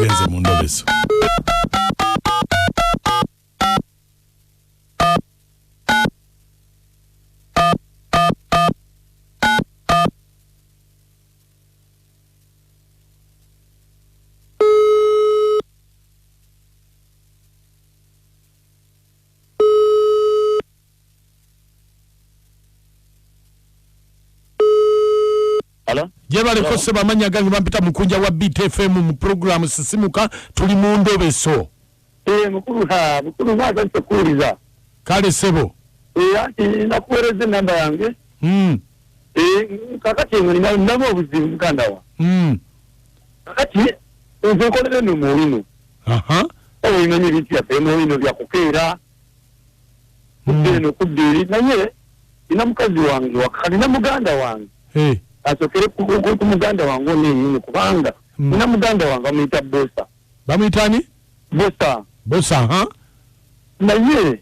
tugenze mu ndobeso. Jebale ko seba manya gangi bampita Mukunja wa BTFM mu program sisimuka tuli mu ndobeso. Mukuru baza tukuriza. Kale sebo. Ati nakuwereze namba yange. Kakati ngoni ndamo obuzibu mukanda wa. Kakati nzokolere no mulino. Aha. Oyimanyi biti ya pemo ino bya kukeera. Kudiri nanye ina mukazi wange wakali na muganda wange. Asokere ku muganda wange ni kubanga ina muganda wange amuyita Bosa. Bamuyitani? Bosa, ha? Naye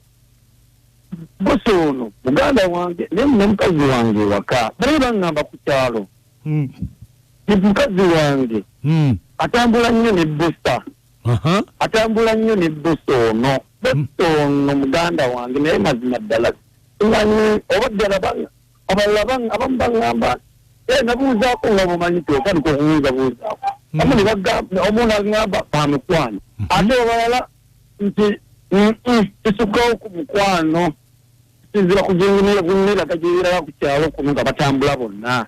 Bosa ono muganda wange ne mukazi wange waka. Bale bangamba ku kyalo. Mukazi wange. Atambula nnyo ne Bosa. Aha. Atambula nnyo ne Bosa ono. Bosa ono muganda wange naye mazima ddala. Ngani obaddala banga abalabanga abambangamba nabuuzaako nga bumanyi kyokani kubuuzabuuzaako amuni bagamba omuntu agamba bamukwano ate obalala nti kisukkawo ku mukwano kisinzira kunyera gajirira ku kyalo kuno nga batambula bonna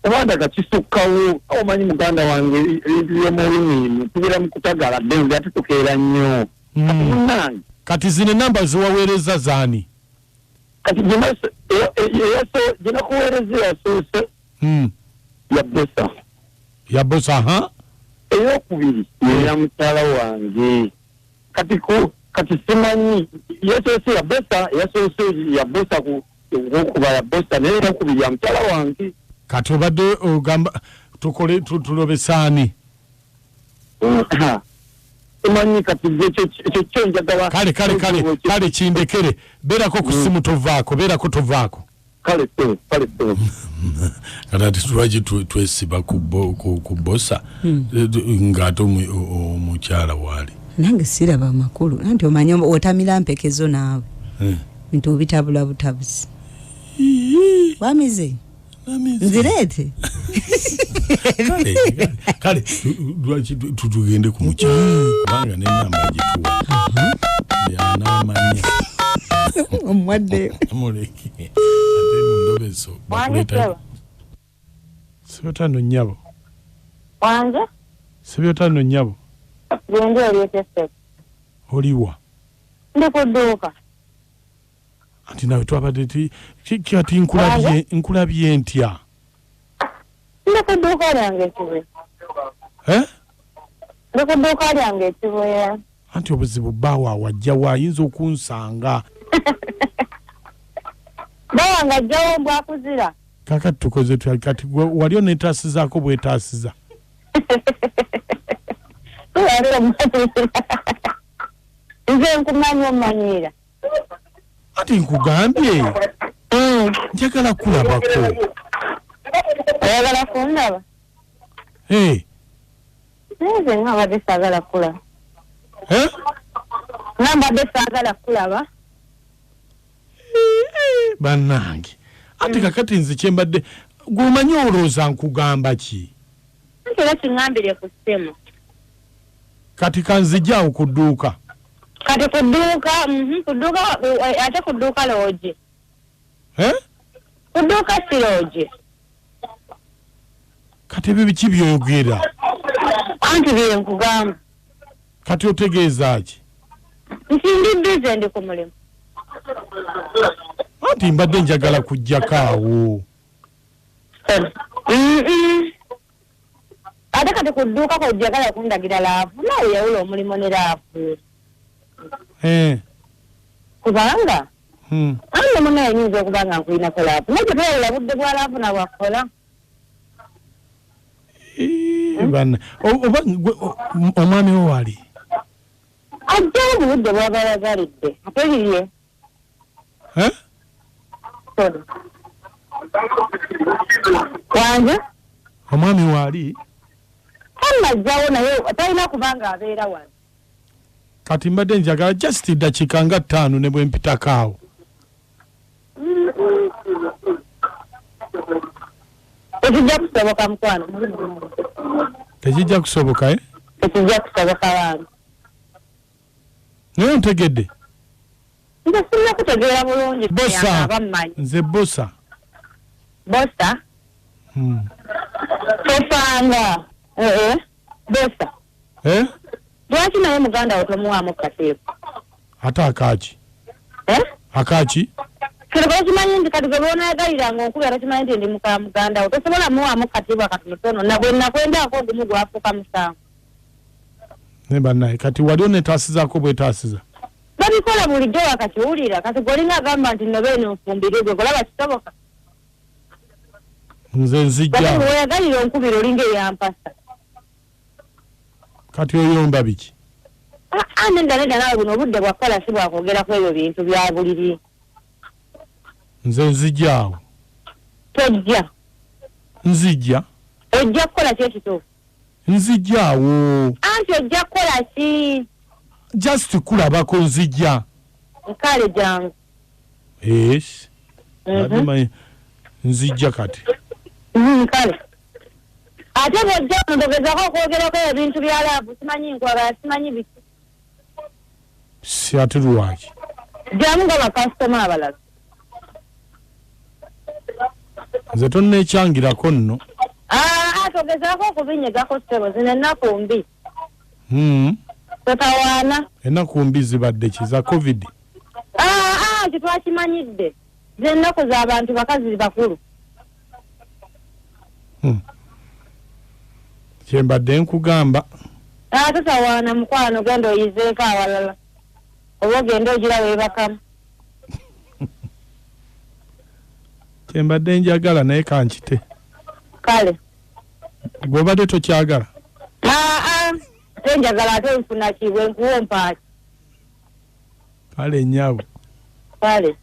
obandaga kisukkawo omanyi muganda wange ebintu by'omulimi tubeera mu kutagala ddenga ate tukeera nnyo kati zino namba ziwaweereza zaani kati jina kuwereze yasoose ya Bosa ha eyokubiri ya mukyala wange kati simanyi yasoose ya Bosa yasoose ya Bosa kuba ya Bosa naye eyokubiri ya mukyala wange kati obadde ogamba tukole tulobesaani imanyi kati ekyo njagala kale kindekere beerako ku simu tovaako kale kati tulwaki twesiba ku Bosa ng'ate omukyala waali nange siraba amakulu anti omanyi otamira mpekezo naawe bintu bitabula butabuzi wamize nzireete kale tutugende ku mukyala kubanga n'enamba gituwa yanamanya omwadde muleke ate mu ndobeso bakuleta Sebyotano nnyabo Wange Sebyotano nnyabo gende olietese oliwa ndi ku dduuka anti nawe twabadde kati nkulabye ntya ndi ku dduuka lyange ekibuye ndi ku dduuka lyange ekibuye anti obuzibu bbaawo awajja waayinza okunsanga bawanga ajjawo bwakuzira kakati tukoze kati wali onetaasizaako bwetaasiza nze nkumanyi ommanyiira ati nkugambye njagala kulabako oyagala kundaba nze nga badde saagala kulaba nambadde saagala kulaba bannange ati kakati nze kyembadde gwomanyi olowooza nkugamba ki nti era kiŋŋambire ku ssimu kati kanzijjaawo ku dduuka kati ku dduuka ate ku dduuka looje ku dduuka si looje kati ebyo biki byogera anti bye nkugamba kati otegeeza ki nti ndi bize ndi ku mulimu anti mbadde njagala kujjako awo ate kati ku dduuka kojjagala kundagira laafu naawe yawula omulimu ne laafu kubanga ande muna yanyinza okuba nga nkulinako laafu naye tetwawula budde bwa laafu nabwakola oba omwami wo wali ajjawo mu budde bwabalagalidde ate lirye Wange omwami wali amajjawo naye talina kubanga abeera wano. Kati mbadde njagala just dakiika nga 5 ne bwe mpitako awo. Tekijja kusoboka mukwano. Tekijja kusoboka Tekijja kusoboka wange. Naye ntegedde. Nze sinna kutegeera bulungi. Bosa. Nze bosa. Bosa? Tofanga. Bosa. Lwaki naye muganda wo tomuwaamu kateeko? Ate akaaki? Akaaki? Kati kimanyi nti kati gwe boonayagaliranga onkubira kimanyi nti ndi muka muganda wo tosobola muwaamu katiibwa katonotono na bwe nakwendaako ogumu gwafuuka 7. Ne bannaye kati wali onetaasizaako bwetaasiza? Babikola bulijjo wakakiwulira kati gwolinga agamba nti no beeno nfumbire gwe golaba kisoboka. Nze nzijja. Kati weyagalira onkubira olinga eyampasa. Kati oyomba biki? Nedda naawe buno obudde bwakola si bwakwogera ku ebyo bintu bya buliri. Nze nzijja awo. Tojja. Nzijja? Ojja kukola ki ekituufu? Nzijja awo. Anti ojja kukola ki? Just kulabako nzijja. Nkale jangu. Yes. Nzijja kati. Nkale. Ate bw'ojja ndogezaako okwogerako ebintu bya laabu simanyi nkwagala simanyi biki. Si ate lwaki? Jamu nga bakasitoma abalala. Nze tonneekyangirako nno. Togezaako okubinyegako ssebo zino ennaku mbi. Totawaana. Ennaku mbi zibadde ki za COVID? Kitwakimanyidde. Z'ennaku z'abantu bakazi bakulu. Kyembadde nkugamba. Totawaana mukwano genda oyizeeko awalala. Oba ogenda ogira weebakamu. Kyembadde njagala naye kankite. Kale. Gw'obadde tokyagala? Tenjagala ate nfuna ki bwe nkuwompa ki. Kale nnyabo. Kale.